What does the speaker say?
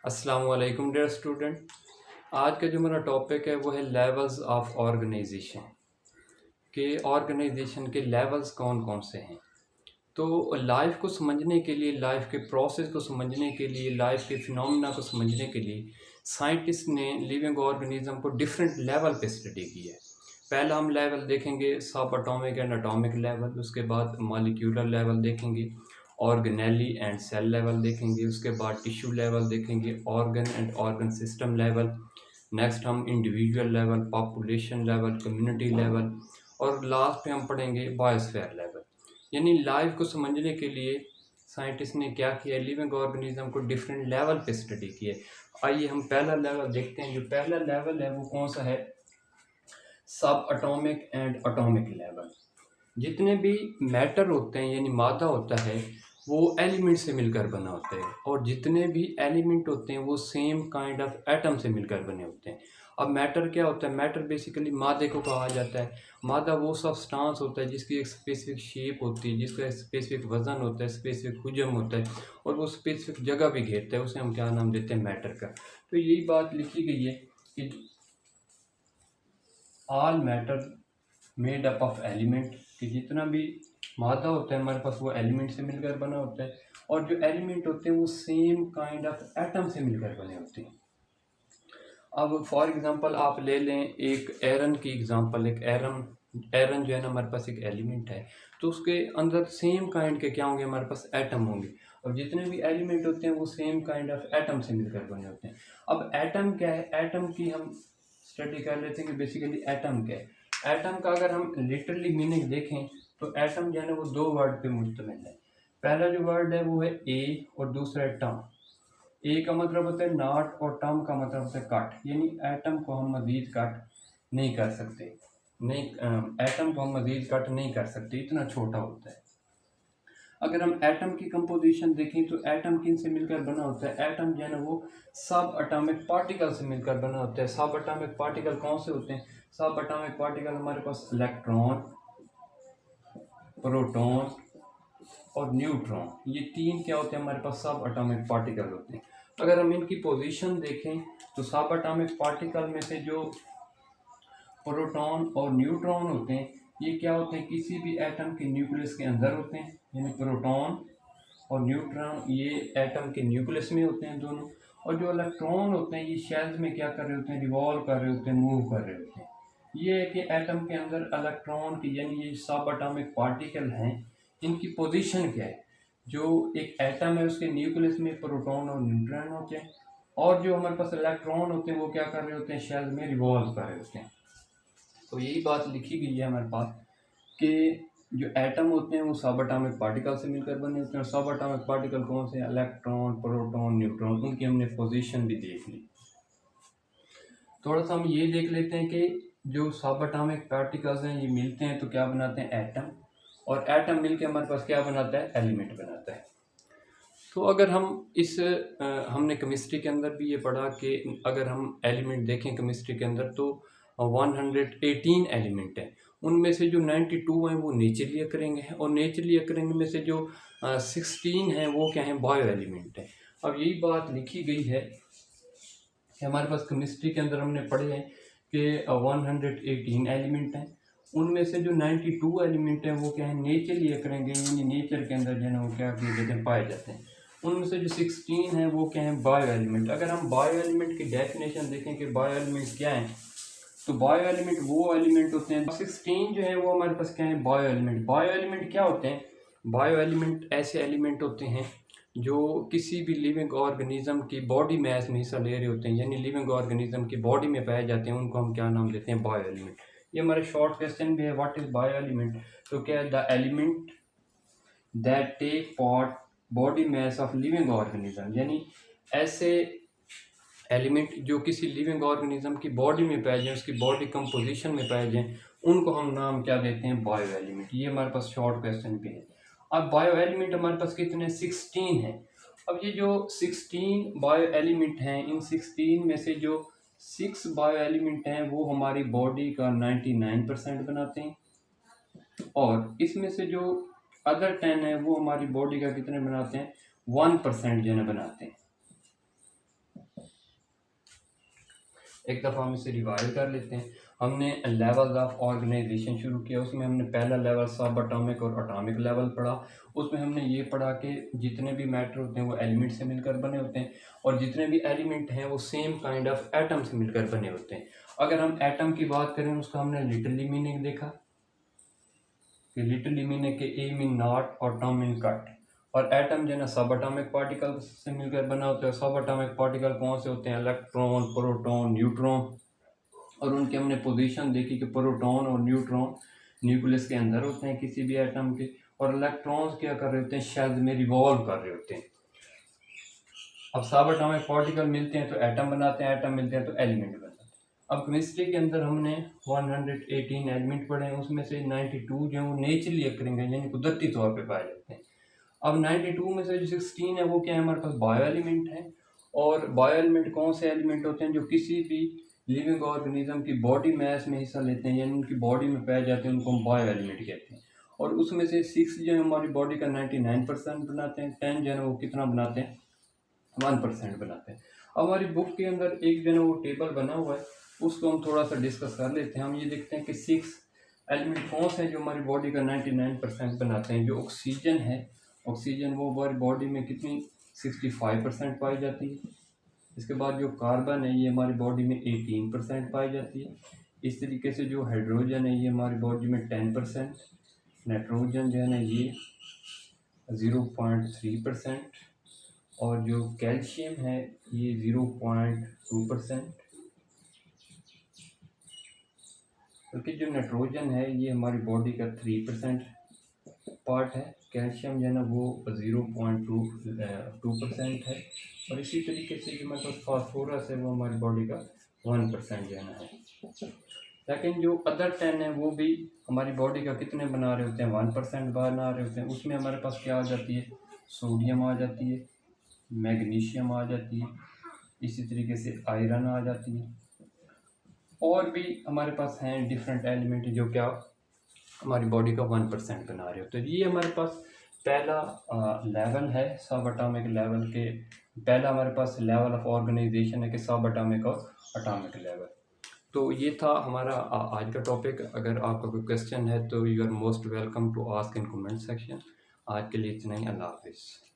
अस्सलाम वालेकुम dear student. आज का जो मेरा टॉपिक है वो है लेवल्स ऑफ ऑर्गेनाइजेशन के ऑर्गेनाइजेशन के लेवल्स कौन कौन से हैं। तो लाइफ को समझने के लिए, लाइफ के प्रोसेस को समझने के लिए, लाइफ के फिनोमेना को समझने के लिए साइंटिस्ट ने लिविंग ऑर्गेनिज्म को डिफरेंट लेवल पे स्टडी किया है। पहला हम लेवल देखेंगे सब एटॉमिक एंड एटॉमिक लेवल, उसके बाद मॉलिक्यूलर लेवल देखेंगे, ऑर्गेनेली एंड सेल लेवल देखेंगे, उसके बाद टिश्यू लेवल देखेंगे, organ and organ system level. Next हम individual level, population level, community level, और लास्ट पे हम पढ़ेंगे बायोस्फीयर लेवल। यानी लाइफ को समझने के लिए साइंटिस्ट ने क्या किया, लिविंग ऑर्गेनिज्म को डिफरेंट लेवल पे स्टडी किया। आइए हम पहला लेवल देखते हैं। जो पहला लेवल है वो कौन सा है? सब एटॉमिक एंड एटॉमिक लेवल। जितने भी मैटर होते हैं यानी मादा होता है वो एलिमेंट से मिलकर बना होता है, और जितने भी एलिमेंट होते हैं वो सेम काइंड ऑफ एटम से मिलकर बने होते हैं। अब मैटर क्या होता है? मैटर बेसिकली मादे को कहा जाता है। मादा वो सब्सटेंस होता है जिसकी एक स्पेसिफिक शेप होती है, जिसका एक स्पेसिफिक वजन होता है, स्पेसिफिक हुजम होता है, और वो स्पेसिफिक जगह भी घेरता है। उसे हम क्या नाम देते हैं? मैटर का। तो यही बात लिखी गई है कि all matter made up of element, कि जितना भी मादा होता है हमारे पास वो एलिमेंट से मिलकर बना होता है, और जो एलिमेंट होते हैं वो सेम काइंड ऑफ एटम से मिलकर बने होते हैं। अब फॉर एग्जांपल आप ले लें एक एरन की एग्जांपल। एक एरन एरन जो है ना, हमारे पास एक एलिमेंट है, तो उसके अंदर सेम काइंड के क्या होंगे? हमारे पास एटम होंगे, और जितने भी एलिमेंट होते हैं वो सेम काइंड ऑफ एटम से मिलकर बने होते हैं। अब एटम क्या है? एटम की हम स्टडी कर लेते हैं कि बेसिकली एटम क्या है। एटम का अगर हम लिटरली मीनिंग देखें तो एटम जो है ना वो दो वर्ड पे मुश्तमिल है। पहला जो वर्ड है वो है ए, और दूसरा है टर्म। ए का मतलब होता है नॉट, और टर्म का मतलब होता है कट। यानी एटम को हम मजीद कट नहीं कर सकते, नहीं, एटम को हम मजीद कट नहीं कर सकते, इतना छोटा होता है। अगर हम एटम की कंपोजिशन देखें तो एटम किन से मिलकर बना होता है? एटम जो है ना वो सब एटॉमिक पार्टिकल से मिलकर बना होता है। सब एटॉमिक पार्टिकल कौन से होते हैं? सब एटॉमिक पार्टिकल हमारे पास इलेक्ट्रॉन, प्रोटॉन और न्यूट्रॉन, ये तीन क्या होते हैं? हमारे पास सब एटॉमिक पार्टिकल होते हैं। अगर हम इनकी पोजीशन देखें तो सब एटॉमिक पार्टिकल में से जो प्रोटॉन और न्यूट्रॉन होते हैं ये क्या होते हैं? किसी भी एटम के न्यूक्लियस के अंदर होते हैं। यानी प्रोटॉन और न्यूट्रॉन ये एटम के न्यूक्लियस में होते हैं दोनों। और जो इलेक्ट्रॉन होते हैं ये शेल्स में क्या कर रहे होते हैं? रिवॉल्व कर रहे होते हैं, मूव कर रहे होते हैं। ये है कि एटम के अंदर इलेक्ट्रॉन की, यानी ये सब एटॉमिक पार्टिकल हैं, इनकी पोजीशन क्या है? जो एक एटम है उसके न्यूक्लियस में प्रोटॉन और न्यूट्रॉन होते हैं, और जो हमारे पास इलेक्ट्रॉन होते हैं वो क्या कर रहे होते हैं? शेल्स में रिवॉल्व कर रहे होते हैं। तो यही बात लिखी गई है हमारे पास कि जो एटम होते हैं वो सब एटॉमिक पार्टिकल से मिलकर बने होते हैं। और सब एटॉमिक पार्टिकल कौन से? Electron, proton, neutron. उनकी हमने पोजीशन भी देख ली। थोड़ा सा हम ये देख लेते हैं कि जो सब एटॉमिक पार्टिकल्स हैं ये मिलते हैं तो क्या बनाते हैं? एटम। और एटम मिलके हमारे पास क्या बनाता है? एलिमेंट बनाता है। तो अगर हम हमने केमिस्ट्री के अंदर भी ये पढ़ा कि अगर हम एलिमेंट देखें केमिस्ट्री के अंदर तो 118 एलिमेंट हैं। उनमें से जो 92 हैं वो नेचुरली अकरिंग हैं, और नेचुरली अकरिंग में से जो 16 हैं वो क्या हैं? बायो एलिमेंट हैं। अब यही बात लिखी गई है कि हमारे पास केमिस्ट्री के अंदर हमने पढ़े हैं कि 118 एलिमेंट हैं। उनमें से जो 92 एलिमेंट हैं वो क्या है? नेचुरली अकरेंगे, यानी नेचर के अंदर जो है वो क्या किए जाते हैं? पाए जाते हैं। उनमें से जो 16 हैं वो क्या है? Bio element. अगर हम बायो एलिमेंट की डेफिनेशन देखें कि बायो एलिमेंट क्या है, तो बायो एलिमेंट वो एलिमेंट होते हैं 16 जो है वो हमारे पास क्या है? Bio element. बायो एलिमेंट क्या होते हैं? बायो एलिमेंट ऐसे एलिमेंट होते हैं जो किसी भी लिविंग ऑर्गेनिज्म की बॉडी मैस में हिस्सा ले रहे होते हैं, यानी लिविंग ऑर्गेनिज्म की बॉडी में पाए जाते हैं। उनको हम क्या नाम देते हैं? Bio element. ये हमारे शॉर्ट क्वेश्चन भी है, व्हाट इज बायो एलिमेंट? तो क्या है? The element that take part body mass of living organism, यानी ऐसे एलिमेंट जो किसी लिविंग ऑर्गेनिज्म की बॉडी में पाए जाएँ, उसकी बॉडी कंपोजिशन में पाए जाएँ, उनको हम नाम क्या देते हैं? Bio element. ये हमारे पास शॉर्ट क्वेश्चन भी है। अब बायो एलिमेंट हमारे पास कितने? 16 हैं। अब ये जो 16 बायो एलिमेंट हैं, इन 16 में से जो 6 बायो एलिमेंट हैं वो हमारी बॉडी का 99% बनाते हैं, और इसमें से जो अदर 10 है वो हमारी बॉडी का कितने बनाते हैं? 1% जो है बनाते हैं। एक दफ़ा हम इसे रिवाइज कर लेते हैं। हमने लेवल्स ऑफ ऑर्गेनाइजेशन शुरू किया, उसमें हमने पहला लेवल सब एटॉमिक और एटॉमिक लेवल पढ़ा। उसमें हमने ये पढ़ा कि जितने भी मैटर होते हैं वो एलिमेंट से मिलकर बने होते हैं, और जितने भी एलिमेंट हैं वो सेम काइंड ऑफ एटम से मिलकर बने होते हैं। अगर हम एटम की बात करें, उसका हमने लिटरली मीनिंग देखा कि लिटरली मीनिंग के ए मीन नॉट और टर्म मीन कट। और एटम जो है ना सब एटॉमिक पार्टिकल से मिलकर बना होता है। सब एटॉमिक पार्टिकल कौन से होते हैं? Electron, proton, neutron. और उनकी हमने पोजीशन देखी कि प्रोटॉन और न्यूट्रॉन न्यूक्लियस के अंदर होते हैं किसी भी एटम के, और इलेक्ट्रॉन्स क्या कर रहे होते हैं? शेल्स में रिवॉल्व कर रहे होते हैं। अब सब एटॉमिक पार्टिकल मिलते हैं तो एटम बनाते हैं, एटम मिलते हैं तो एलिमेंट बनाते हैं। अब केमिस्ट्री के अंदर हमने 118 एलिमेंट पढ़े हैं, उसमें से 92 जो है वो नेचुरली अकरिंग है, यानी कुदरती तौर पे पाए जाते हैं। अब 92 में से जो 16 है वो क्या है? हमारे पास बायो एलिमेंट है। और बायो एलिमेंट कौन से एलिमेंट होते हैं? जो किसी भी लिविंग ऑर्गेनिज्म की बॉडी मैस में हिस्सा लेते हैं, यानी उनकी बॉडी में पाए जाते हैं, उनको हम बायो एलिमेंट कहते हैं। और उसमें से 6 जो है हमारी बॉडी का 99% बनाते हैं, 10 जो है वो कितना बनाते हैं? 1% बनाते हैं। अब हमारी बुक के अंदर एक जो है वो टेबल बना हुआ है, उसको हम थोड़ा सा डिस्कस कर लेते हैं। हम ये देखते हैं कि 6 एलिमेंट कौन से हैं जो हमारी बॉडी का 99% बनाते हैं। जो ऑक्सीजन है, ऑक्सीजन वो हमारी बॉडी में कितनी 65% पाई जाती है। इसके बाद जो कार्बन है ये हमारी बॉडी में 18% पाई जाती है। इस तरीके से जो हाइड्रोजन है ये हमारी बॉडी में 10%, नाइट्रोजन जो है ना ये 0.3%, और जो कैल्शियम है ये 0.2%। बल्कि जो नाइट्रोजन है ये हमारी बॉडी का 3% पार्ट है। कैल्शियम जो है ना वो 0.2% है। और इसी तरीके से जो हमारे पास फास्फोरस है वो हमारी बॉडी का 1% जो है ना है। लेकिन जो अदर 10 है वो भी हमारी बॉडी का कितने बना रहे होते हैं? 1% बना रहे होते हैं। उसमें हमारे पास क्या आ जाती है? सोडियम आ जाती है, मैग्नीशियम आ जाती है, इसी तरीके से आयरन आ जाती है। और भी हमारे पास हैं डिफरेंट एलिमेंट जो क्या हमारी बॉडी का 1% बना रहे होते हैं। ये हमारे पास पहला लेवल है सब एटॉमिक लेवल के। पहला हमारे पास लेवल ऑफ ऑर्गेनाइजेशन है कि सब एटॉमिक और एटॉमिक लेवल। तो ये था हमारा आज का टॉपिक। अगर आपका कोई क्वेश्चन है तो you are most welcome to ask in comment section. आज के लिए इतना ही। अल्लाह हाफिज़।